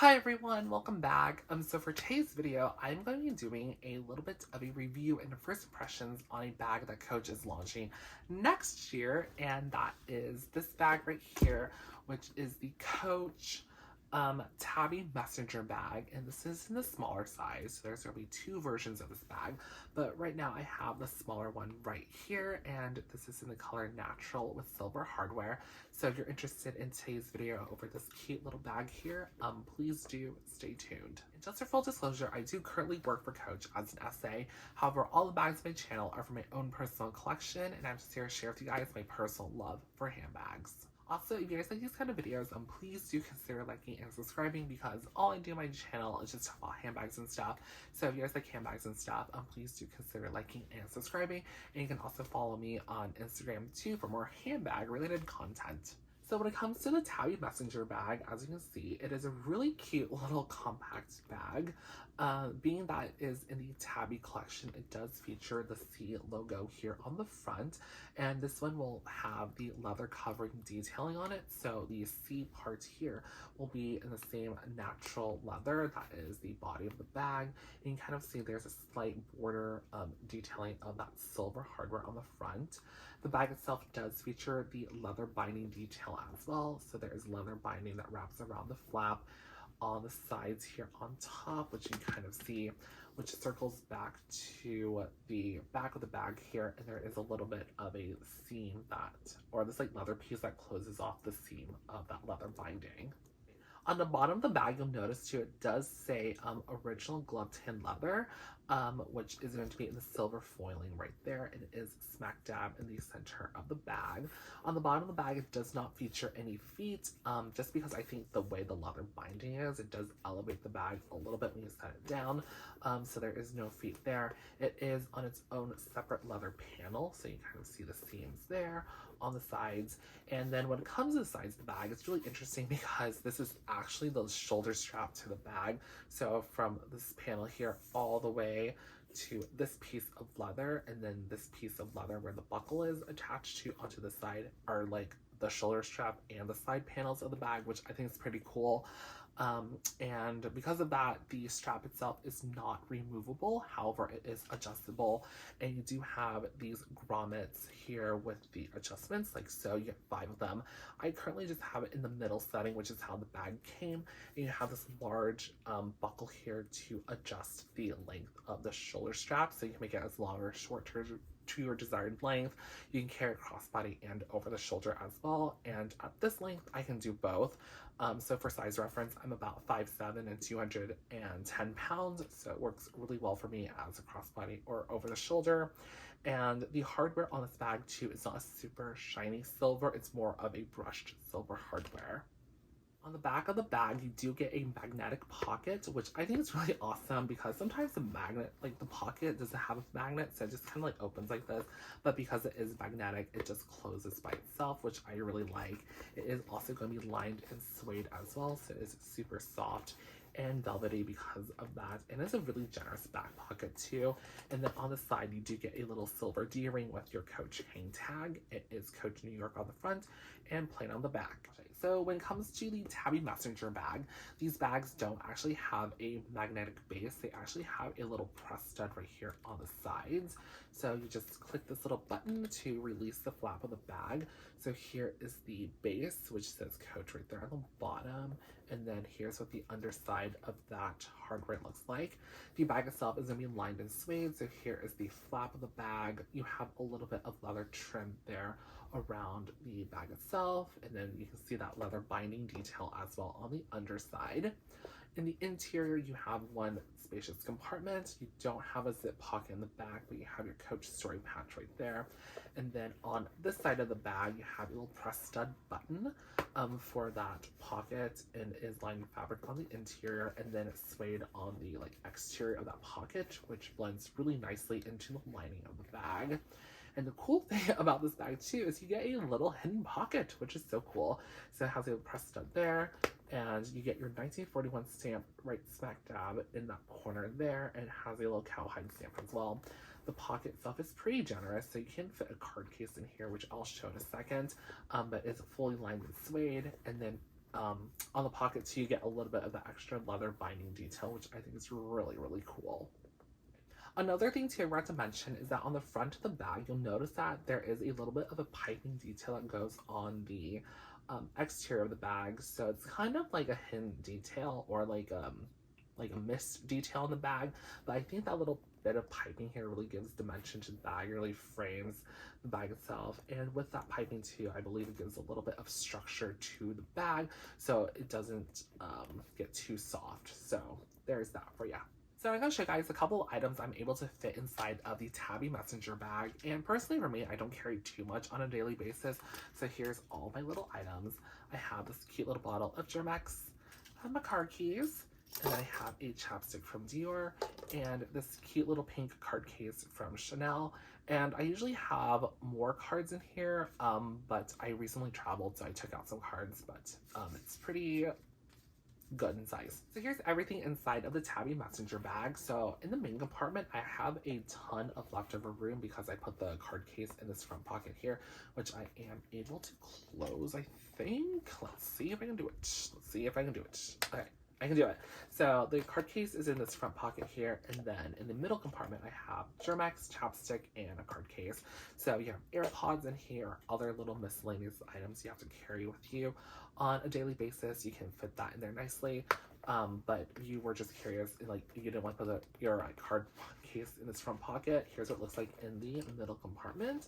Hi everyone, welcome back. So for today's video, I'm going to be doing a little bit of a review and first impressions on a bag that Coach is launching next year, and that is this bag right here, which is the Coach Tabby Messenger bag, and this is in the smaller size. So there's going to be two versions of this bag, but right now I have the smaller one right here, and this is in the color Natural with silver hardware. So if you're interested in today's video over this cute little bag here, please do stay tuned. And just for full disclosure, I do currently work for Coach as an SA. However, all the bags on my channel are from my own personal collection, and I'm just here to share with you guys my personal love for handbags. Also, if you guys like these kind of videos, please do consider liking and subscribing, because all I do on my channel is just talk about handbags and stuff. So if you guys like handbags and stuff, please do consider liking and subscribing. And you can also follow me on Instagram too for more handbag related content. So when it comes to the Tabby Messenger bag, as you can see, it is a really cute little compact bag. Being that it is in the Tabby collection, it does feature the C logo here on the front, and this one will have the leather covering detailing on it. So the C part here will be in the same natural leather that is the body of the bag. And you can kind of see there's a slight border detailing of that silver hardware on the front. The bag itself does feature the leather binding detail as well. So there is leather binding that wraps around the flap on the sides here on top, which you can kind of see, which circles back to the back of the bag here, and there is a little bit of a seam that, or this like leather piece that closes off the seam of that leather binding. On the bottom of the bag, you'll notice too, it does say original glove tin leather, which is going to be in the silver foiling right there, and it is smack dab in the center of the bag. On the bottom of the bag, it does not feature any feet, just because I think the way the leather binding is, it does elevate the bag a little bit when you set it down, so there is no feet there. It is on its own separate leather panel, so you kind of see the seams there on the sides. And then when it comes to the sides of the bag, it's really interesting because this is actually the shoulder strap to the bag. So from this panel here all the way to this piece of leather, and then this piece of leather where the buckle is attached to onto the side are like the shoulder strap and the side panels of the bag, which I think is pretty cool. And because of that, the strap itself is not removable. However, it is adjustable, and you do have these grommets here with the adjustments, like so. You get 5 of them. I currently just have it in the middle setting, which is how the bag came, and you have this large buckle here to adjust the length of the shoulder strap, so you can make it as long or short to your desired length. You can carry it crossbody and over the shoulder as well, and at this length I can do both. So for size reference, I'm about 5'7" and 210 pounds, so it works really well for me as a crossbody or over the shoulder. And the hardware on this bag too is not a super shiny silver, it's more of a brushed silver hardware. On the back of the bag, you do get a magnetic pocket, which I think is really awesome because sometimes the magnet, like the pocket doesn't have a magnet, so it just kind of like opens like this. But because it is magnetic, it just closes by itself, which I really like. It is also going to be lined and suede as well, so it's super soft and velvety because of that, and it's a really generous back pocket too. And then on the side, you do get a little silver D-ring with your Coach hang tag. It is Coach New York on the front and plain on the back. So when it comes to the Tabby Messenger bag, these bags don't actually have a magnetic base. They actually have a little press stud right here on the sides. So you just click this little button to release the flap of the bag. So here is the base, which says Coach right there on the bottom. And then here's what the underside of that hardware looks like. The bag itself is going to be lined in suede. So here is the flap of the bag. You have a little bit of leather trim there around the bag itself, and then you can see that leather binding detail as well on the underside. In the interior, you have one spacious compartment. You don't have a zip pocket in the back, but you have your Coach story patch right there. And then on this side of the bag, you have a little press stud button for that pocket, and it is lined with fabric on the interior, and then it's suede on the exterior of that pocket, which blends really nicely into the lining of the bag. And the cool thing about this bag too is you get a little hidden pocket, which is so cool. So it has a press stud there, and you get your 1941 stamp right smack dab in that corner there, and it has a little cowhide stamp as well. The pocket itself is pretty generous, so you can fit a card case in here, which I'll show in a second, but it's fully lined with suede. And then on the pocket too, you get a little bit of the extra leather binding detail, which I think is really, really cool. Another thing too I want to mention is that on the front of the bag, you'll notice that there is a little bit of a piping detail that goes on the exterior of the bag. So it's kind of like a hidden detail, or like a missed detail in the bag. But I think that little bit of piping here really gives dimension to the bag, really frames the bag itself. And with that piping too, I believe it gives a little bit of structure to the bag, so it doesn't get too soft. So there's that for you. So I'm going to show you guys a couple items I'm able to fit inside of the Tabby messenger bag. And personally for me, I don't carry too much on a daily basis. So here's all my little items. I have this cute little bottle of Germex, I have my card keys, and then I have a chapstick from Dior, and this cute little pink card case from Chanel. And I usually have more cards in here, but I recently traveled, so I took out some cards, but it's pretty good in size. So here's everything inside of the Tabby messenger bag. So in the main compartment, I have a ton of leftover room because I put the card case in this front pocket here, which I am able to close, I think. Let's see if I can do it. Let's see if I can do it. Okay, I can do it. So the card case is in this front pocket here, and then in the middle compartment I have Germex, chapstick, and a card case. So you have AirPods in here, other little miscellaneous items you have to carry with you on a daily basis. You can fit that in there nicely. But you were just curious, like you didn't want to put your card case in this front pocket. Here's what it looks like in the middle compartment.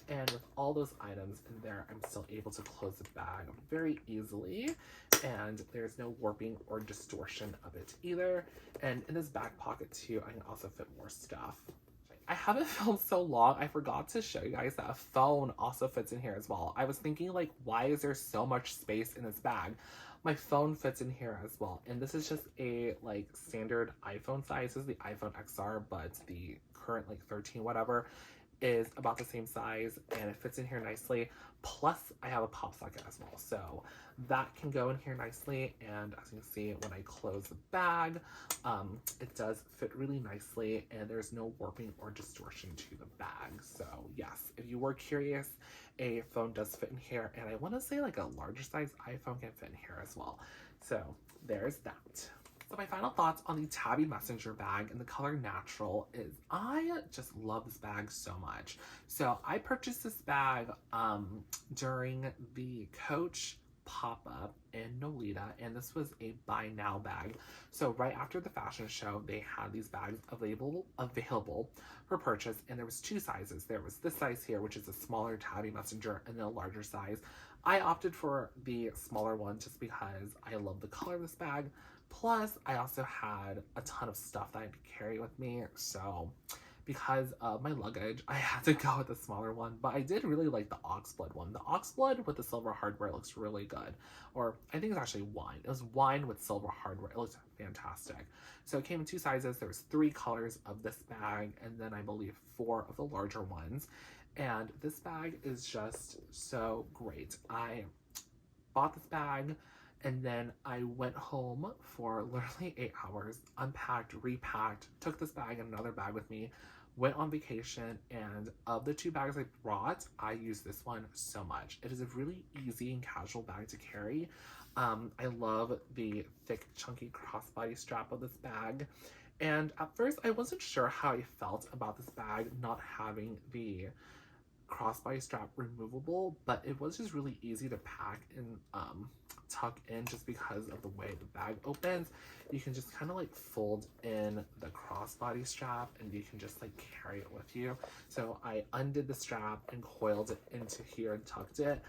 And with all those items in there, I'm still able to close the bag very easily. And there's no warping or distortion of it either. And in this back pocket too, I can also fit more stuff. I haven't filmed so long, I forgot to show you guys that a phone also fits in here as well. I was thinking, like, why is there so much space in this bag? My phone fits in here as well. And this is just a, like, standard iPhone size. This is the iPhone XR, but the current, like, 13 whatever is about the same size, and it fits in here nicely. Plus, I have a pop socket as well, so that can go in here nicely. And as you can see, when I close the bag, it does fit really nicely, and there's no warping or distortion to the bag. So yes, if you were curious, a phone does fit in here, and I want to say like a larger size iPhone can fit in here as well. So there's that. So my final thoughts on the Tabby messenger bag in the color natural is I just love this bag so much. So I purchased this bag during the Coach pop-up in Nolita, and this was a buy now bag. So right after the fashion show, they had these bags available for purchase, and there was two sizes. There was this size here, which is a smaller Tabby messenger, and then a larger size. I opted for the smaller one just because I love the color of this bag. Plus, I also had a ton of stuff that I had to carry with me, so because of my luggage, I had to go with the smaller one. But I did really like the oxblood one. The oxblood with the silver hardware looks really good. Or I think it's actually wine. It was wine with silver hardware. It looked fantastic. So it came in two sizes. There was 3 colors of this bag, and then I believe 4 of the larger ones. And this bag is just so great. I bought this bag, and then I went home for literally 8 hours, unpacked, repacked, took this bag and another bag with me, went on vacation, and of the 2 bags I brought, I use this one so much. It is a really easy and casual bag to carry. I love the thick, chunky crossbody strap of this bag. And at first, I wasn't sure how I felt about this bag not having the crossbody strap removable, but it was just really easy to pack and tuck in just because of the way the bag opens. You can just kind of like fold in the crossbody strap, and you can just like carry it with you. So I undid the strap and coiled it into here and tucked it.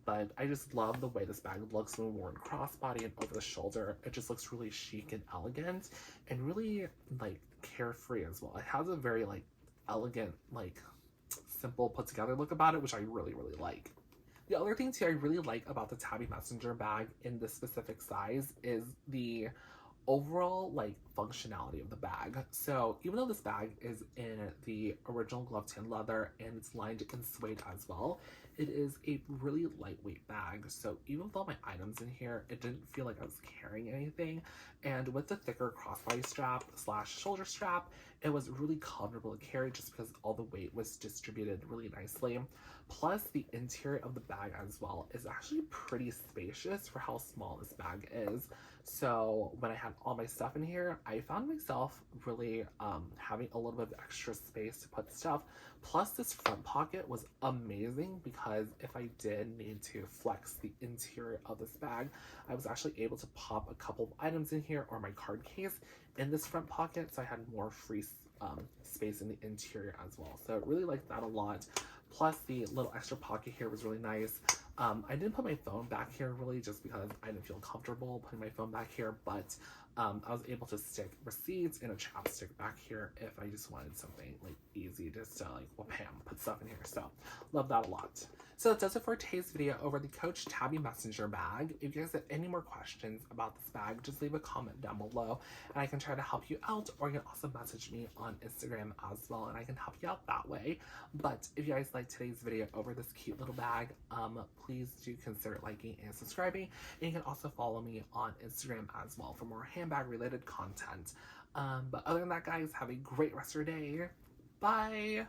But I just love the way this bag looks when worn crossbody and over the shoulder. It just looks really chic and elegant and really like carefree as well. It has a very like elegant, like simple put together look about it, which I really, really like. The other thing too I really like about the Tabby messenger bag in this specific size is the overall like functionality of the bag. So even though this bag is in the original glove tan leather and it's lined in suede as well, It is a really lightweight bag, so even with all my items in here, it didn't feel like I was carrying anything. And with the thicker crossbody strap slash shoulder strap, it was really comfortable to carry just because all the weight was distributed really nicely. Plus, the interior of the bag as well is actually pretty spacious for how small this bag is. So when I had all my stuff in here, I found myself really having a little bit of extra space to put stuff. Plus, this front pocket was amazing because if I did need to flex the interior of this bag, I was actually able to pop a couple of items in here or my card case in this front pocket, so I had more free space in the interior as well. So I really liked that a lot. Plus, the little extra pocket here was really nice. I didn't put my phone back here really just because I didn't feel comfortable putting my phone back here, but I was able to stick receipts and a chapstick back here if I just wanted something like easy just to like wham, put stuff in here. So love that a lot. So that does it for today's video over the Coach Tabby Messenger bag. If you guys have any more questions about this bag, just leave a comment down below and I can try to help you out, or you can also message me on Instagram as well and I can help you out that way. But if you guys like today's video over this cute little bag, please do consider liking and subscribing. And you can also follow me on Instagram as well for more handbag related content. But other than that, guys, have a great rest of your day. Bye!